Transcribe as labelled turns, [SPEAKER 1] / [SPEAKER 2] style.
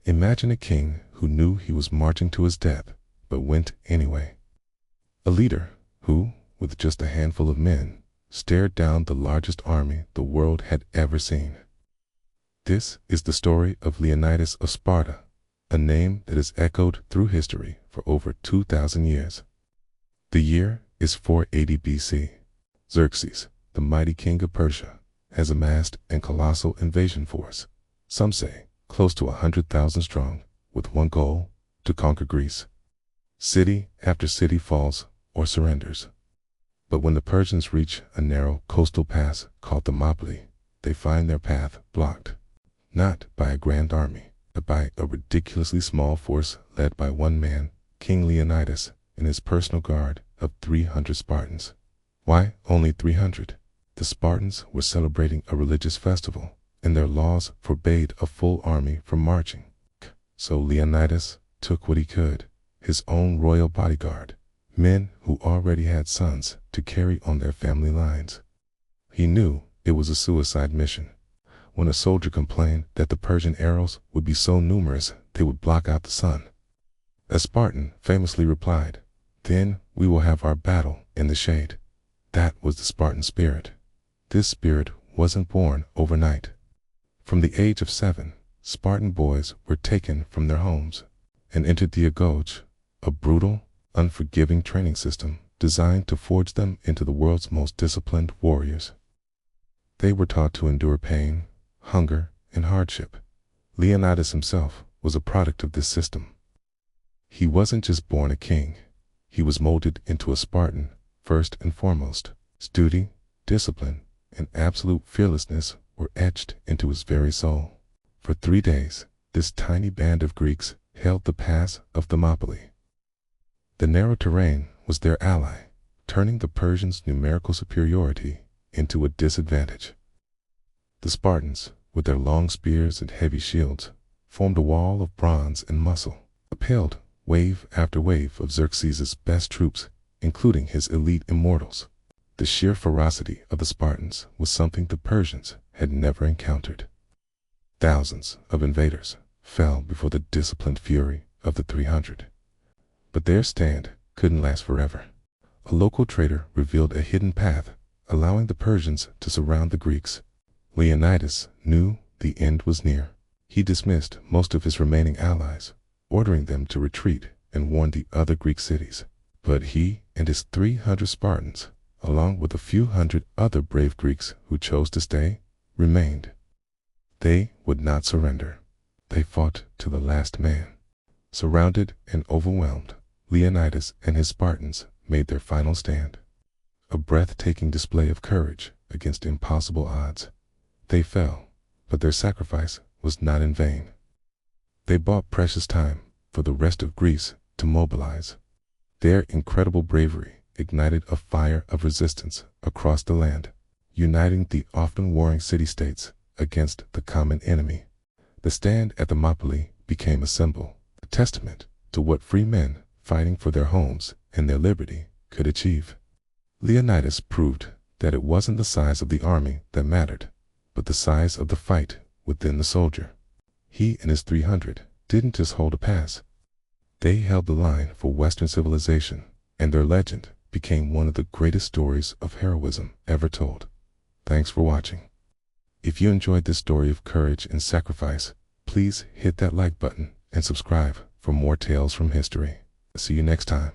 [SPEAKER 1] Imagine a king who knew he was marching to his death, but went anyway. A leader who, with just a handful of men, stared down the largest army the world had ever seen. This is the story of Leonidas of Sparta, a name that has echoed through history for over 2,000 years. The year is 480 BC. Xerxes, the mighty king of Persia, has amassed a colossal invasion force, some say close to 100,000 strong, with one goal: to conquer Greece. City after city falls or surrenders. But when the Persians reach a narrow coastal pass called Thermopylae, they find their path blocked, not by a grand army, but by a ridiculously small force led by one man, King Leonidas, and his personal guard of 300 Spartans. Why only 300? The Spartans were celebrating a religious festival, and their laws forbade a full army from marching. So Leonidas took what he could, his own royal bodyguard, men who already had sons to carry on their family lines. He knew it was a suicide mission. When a soldier complained that the Persian arrows would be so numerous they would block out the sun, a Spartan famously replied, "Then we will have our battle in the shade." That was the Spartan spirit. This spirit wasn't born overnight. From the age of 7, Spartan boys were taken from their homes and entered the agoge, a brutal, unforgiving training system designed to forge them into the world's most disciplined warriors. They were taught to endure pain, hunger, and hardship. Leonidas himself was a product of this system. He wasn't just born a king. He was molded into a Spartan, first and foremost. His duty, discipline, and absolute fearlessness were etched into his very soul. For 3 days, this tiny band of Greeks held the pass of Thermopylae. The narrow terrain was their ally, turning the Persians' numerical superiority into a disadvantage. The Spartans, with their long spears and heavy shields, formed a wall of bronze and muscle, upheld wave after wave of Xerxes' best troops, including his elite immortals. The sheer ferocity of the Spartans was something the Persians had never encountered. Thousands of invaders fell before the disciplined fury of the 300. But their stand couldn't last forever. A local trader revealed a hidden path, allowing the Persians to surround the Greeks. Leonidas knew the end was near. He dismissed most of his remaining allies, ordering them to retreat, and warned the other Greek cities. But he and his 300 Spartans, along with a few hundred other brave Greeks who chose to stay, remained. They would not surrender. They fought to the last man. Surrounded and overwhelmed, Leonidas and his Spartans made their final stand. A breathtaking display of courage against impossible odds. They fell, but their sacrifice was not in vain. They bought precious time for the rest of Greece to mobilize. Their incredible bravery ignited a fire of resistance across the land, uniting the often warring city-states against the common enemy. The stand at Thermopylae became a symbol, a testament to what free men fighting for their homes and their liberty could achieve. Leonidas proved that it wasn't the size of the army that mattered, but the size of the fight within the soldier. He and his 300 didn't just hold a pass. They held the line for Western civilization, and their legend became one of the greatest stories of heroism ever told. Thanks for watching. If you enjoyed this story of courage and sacrifice, please hit that like button and subscribe for more tales from history. See you next time.